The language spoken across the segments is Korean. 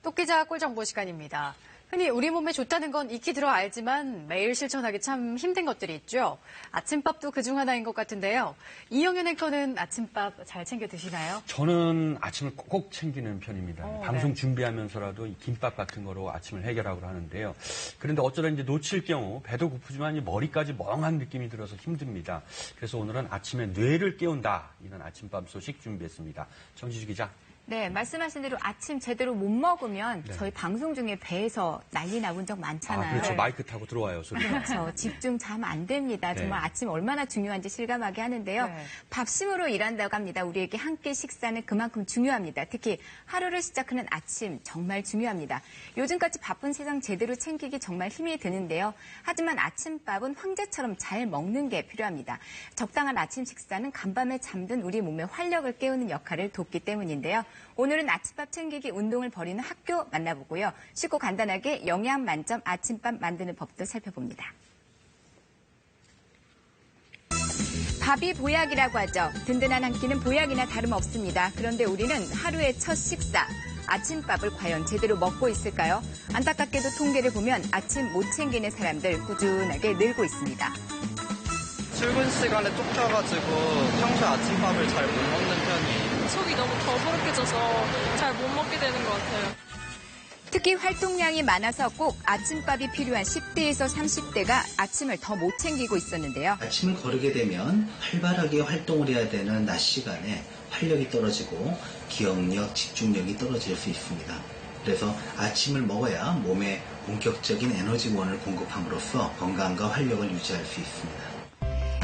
똑기자 꿀정보 시간입니다. 흔히 우리 몸에 좋다는 건 익히 들어 알지만 매일 실천하기 참 힘든 것들이 있죠. 아침밥도 그중 하나인 것 같은데요. 이영현 앵커는 아침밥 잘 챙겨 드시나요? 저는 아침을 꼭 챙기는 편입니다. 방송 네. 준비하면서라도 이 김밥 같은 거로 아침을 해결하고 하는데요. 그런데 어쩌다 이제 놓칠 경우 배도 고프지만 이 머리까지 멍한 느낌이 들어서 힘듭니다. 그래서 오늘은 아침에 뇌를 깨운다. 이런 아침밥 소식 준비했습니다. 정지주 기자. 네, 말씀하신 대로 아침 제대로 못 먹으면 네. 저희 방송 중에 배에서 난리 나본 적 많잖아요. 그렇죠. 마이크 타고 들어와요, 소리가. 그렇죠. 집중 잘 안 됩니다. 정말 네. 아침 얼마나 중요한지 실감하게 하는데요. 네. 밥심으로 일한다고 합니다. 우리에게 한 끼 식사는 그만큼 중요합니다. 특히 하루를 시작하는 아침 정말 중요합니다. 요즘같이 바쁜 세상 제대로 챙기기 정말 힘이 드는데요. 하지만 아침밥은 황제처럼 잘 먹는 게 필요합니다. 적당한 아침 식사는 간밤에 잠든 우리 몸의 활력을 깨우는 역할을 돕기 때문인데요. 오늘은 아침밥 챙기기 운동을 벌이는 학교 만나보고요. 쉽고 간단하게 영양 만점 아침밥 만드는 법도 살펴봅니다. 밥이 보약이라고 하죠. 든든한 한 끼는 보약이나 다름없습니다. 그런데 우리는 하루의 첫 식사, 아침밥을 과연 제대로 먹고 있을까요? 안타깝게도 통계를 보면 아침 못 챙기는 사람들 꾸준하게 늘고 있습니다. 출근 시간에 쫓겨가지고 평소에 아침밥을 잘 못 먹는 편이에요. 속이 너무 더부룩해져서 잘 못 먹게 되는 것 같아요. 특히 활동량이 많아서 꼭 아침밥이 필요한 10대에서 30대가 아침을 더 못 챙기고 있었는데요. 아침을 거르게 되면 활발하게 활동을 해야 되는 낮 시간에 활력이 떨어지고 기억력, 집중력이 떨어질 수 있습니다. 그래서 아침을 먹어야 몸에 본격적인 에너지원을 공급함으로써 건강과 활력을 유지할 수 있습니다.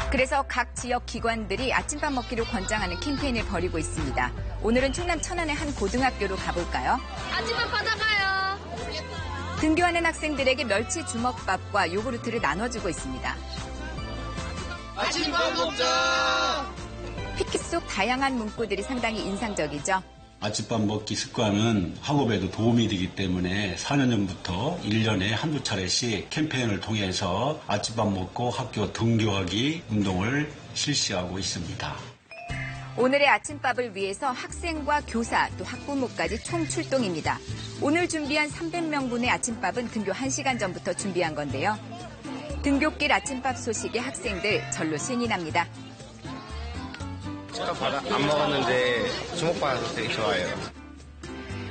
그래서 각 지역 기관들이 아침밥 먹기를 권장하는 캠페인을 벌이고 있습니다. 오늘은 충남 천안의 한 고등학교로 가볼까요? 아침밥 받아가요. 등교하는 학생들에게 멸치 주먹밥과 요구르트를 나눠주고 있습니다. 아침밥 먹자! 피켓 속 다양한 문구들이 상당히 인상적이죠. 아침밥 먹기 습관은 학업에도 도움이 되기 때문에 4년 전부터 1년에 한두 차례씩 캠페인을 통해서 아침밥 먹고 학교 등교하기 운동을 실시하고 있습니다. 오늘의 아침밥을 위해서 학생과 교사 또 학부모까지 총출동입니다. 오늘 준비한 300명분의 아침밥은 등교 1시간 전부터 준비한 건데요. 등교길 아침밥 소식에 학생들 절로 신이 납니다. 제가 안 먹었는데 주먹밥 받아서 되게 좋아해요.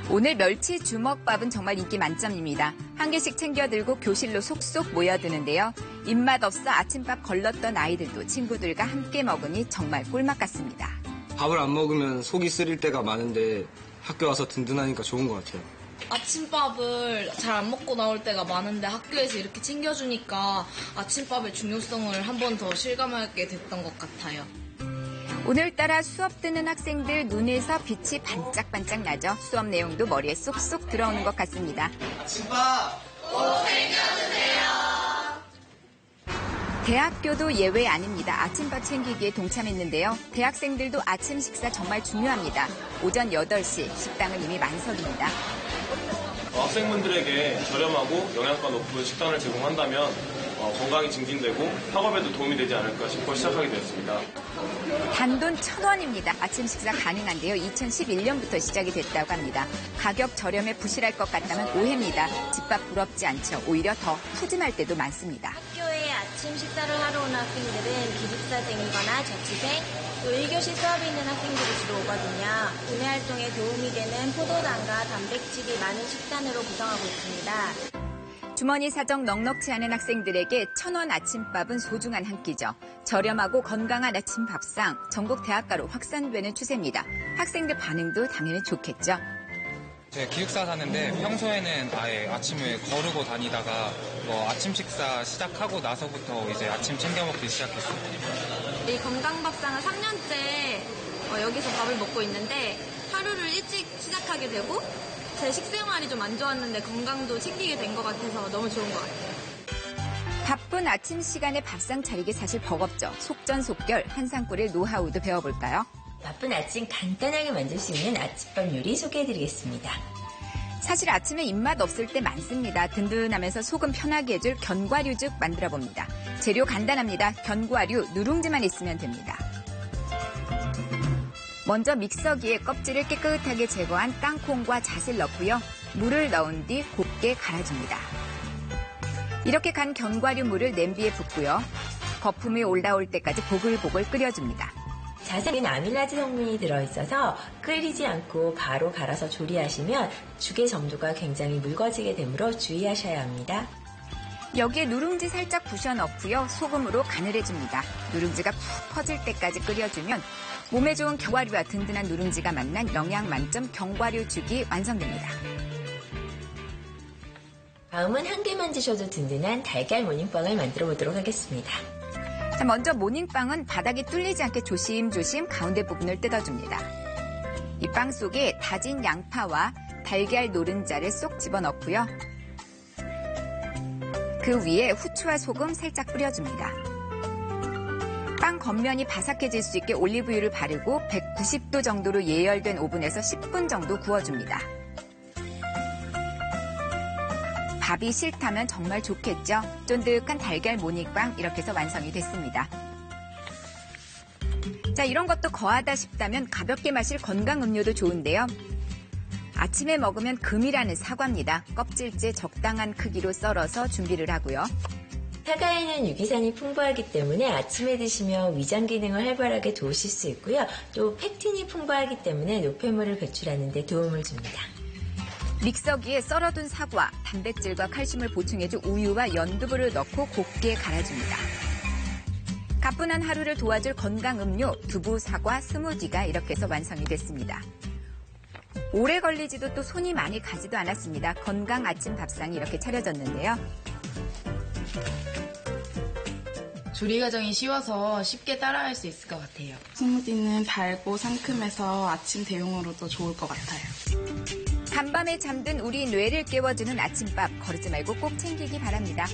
오늘 멸치 주먹밥은 정말 인기 만점입니다. 한 개씩 챙겨 들고 교실로 속속 모여드는데요. 입맛 없어 아침밥 걸렀던 아이들도 친구들과 함께 먹으니 정말 꿀맛 같습니다. 밥을 안 먹으면 속이 쓰릴 때가 많은데 학교 와서 든든하니까 좋은 것 같아요. 아침밥을 잘 안 먹고 나올 때가 많은데 학교에서 이렇게 챙겨주니까 아침밥의 중요성을 한 번 더 실감하게 됐던 것 같아요. 오늘따라 수업 듣는 학생들 눈에서 빛이 반짝반짝 나죠. 수업 내용도 머리에 쏙쏙 들어오는 것 같습니다. 아침밥 꼭 챙겨주세요. 대학교도 예외 아닙니다. 아침밥 챙기기에 동참했는데요. 대학생들도 아침 식사 정말 중요합니다. 오전 8시 식당은 이미 만석입니다. 학생분들에게 저렴하고 영양가 높은 식단을 제공한다면 건강이 증진되고 학업에도 도움이 되지 않을까 싶어 시작하게 되었습니다. 단돈 1,000원입니다. 아침 식사 가능한데요. 2011년부터 시작이 됐다고 합니다. 가격 저렴에 부실할 것 같다면 오해입니다. 집밥 부럽지 않죠. 오히려 더 푸짐할 때도 많습니다. 학교에 아침 식사를 하러 오는 학생들은 기숙사생이거나 자취생, 또 1교시 수업이 있는 학생들이 주로 오거든요. 구내 활동에 도움이 되는 포도당과 단백질이 많은 식단으로 구성하고 있습니다. 주머니 사정 넉넉치 않은 학생들에게 1,000원 아침밥은 소중한 한 끼죠. 저렴하고 건강한 아침 밥상, 전국 대학가로 확산되는 추세입니다. 학생들 반응도 당연히 좋겠죠. 제가 기숙사 사는데 평소에는 아예 아침을 거르고 다니다가 아침 식사 시작하고 나서부터 이제 아침 챙겨 먹기 시작했어요. 이 건강밥상은 3년째 여기서 밥을 먹고 있는데 하루를 일찍 시작하게 되고 제 식생활이 좀 안 좋았는데 건강도 챙기게 된 것 같아서 너무 좋은 것 같아요. 바쁜 아침 시간에 밥상 차리기 사실 버겁죠. 속전속결 한상꿀의 노하우도 배워볼까요? 바쁜 아침 간단하게 만들 수 있는 아침밥 요리 소개해드리겠습니다. 사실 아침에 입맛 없을 때 많습니다. 든든하면서 속은 편하게 해줄 견과류죽 만들어봅니다. 재료 간단합니다. 견과류, 누룽지만 있으면 됩니다. 먼저 믹서기에 껍질을 깨끗하게 제거한 땅콩과 잣을 넣고요. 물을 넣은 뒤 곱게 갈아줍니다. 이렇게 간 견과류 물을 냄비에 붓고요. 거품이 올라올 때까지 보글보글 끓여줍니다. 잣에는 아밀라제 성분이 들어있어서 끓이지 않고 바로 갈아서 조리하시면 죽의 점도가 굉장히 묽어지게 되므로 주의하셔야 합니다. 여기에 누룽지 살짝 부셔 넣고요. 소금으로 간을 해줍니다. 누룽지가 푹 퍼질 때까지 끓여주면 몸에 좋은 견과류와 든든한 누룽지가 만난 영양 만점 견과류 죽이 완성됩니다. 다음은 한 개만 드셔도 든든한 달걀 모닝빵을 만들어 보도록 하겠습니다. 자, 먼저 모닝빵은 바닥이 뚫리지 않게 조심조심 가운데 부분을 뜯어줍니다. 이 빵 속에 다진 양파와 달걀 노른자를 쏙 집어넣고요. 그 위에 후추와 소금 살짝 뿌려줍니다. 빵 겉면이 바삭해질 수 있게 올리브유를 바르고 190도 정도로 예열된 오븐에서 10분 정도 구워줍니다. 밥이 싫다면 정말 좋겠죠? 쫀득한 달걀 모닝빵 이렇게 해서 완성이 됐습니다. 자, 이런 것도 거하다 싶다면 가볍게 마실 건강 음료도 좋은데요. 아침에 먹으면 금이라는 사과입니다. 껍질째 적당한 크기로 썰어서 준비를 하고요. 사과에는 유기산이 풍부하기 때문에 아침에 드시면 위장 기능을 활발하게 도우실 수 있고요. 또 팩틴이 풍부하기 때문에 노폐물을 배출하는 데 도움을 줍니다. 믹서기에 썰어둔 사과, 단백질과 칼슘을 보충해줄 우유와 연두부를 넣고 곱게 갈아줍니다. 가뿐한 하루를 도와줄 건강 음료, 두부, 사과, 스무디가 이렇게 해서 완성이 됐습니다. 오래 걸리지도 또 손이 많이 가지도 않았습니다. 건강 아침 밥상이 이렇게 차려졌는데요. 조리 과정이 쉬워서 쉽게 따라할 수 있을 것 같아요. 스무디는 달고 상큼해서 아침 대용으로도 좋을 것 같아요. 간밤에 잠든 우리 뇌를 깨워주는 아침밥 거르지 말고 꼭 챙기기 바랍니다.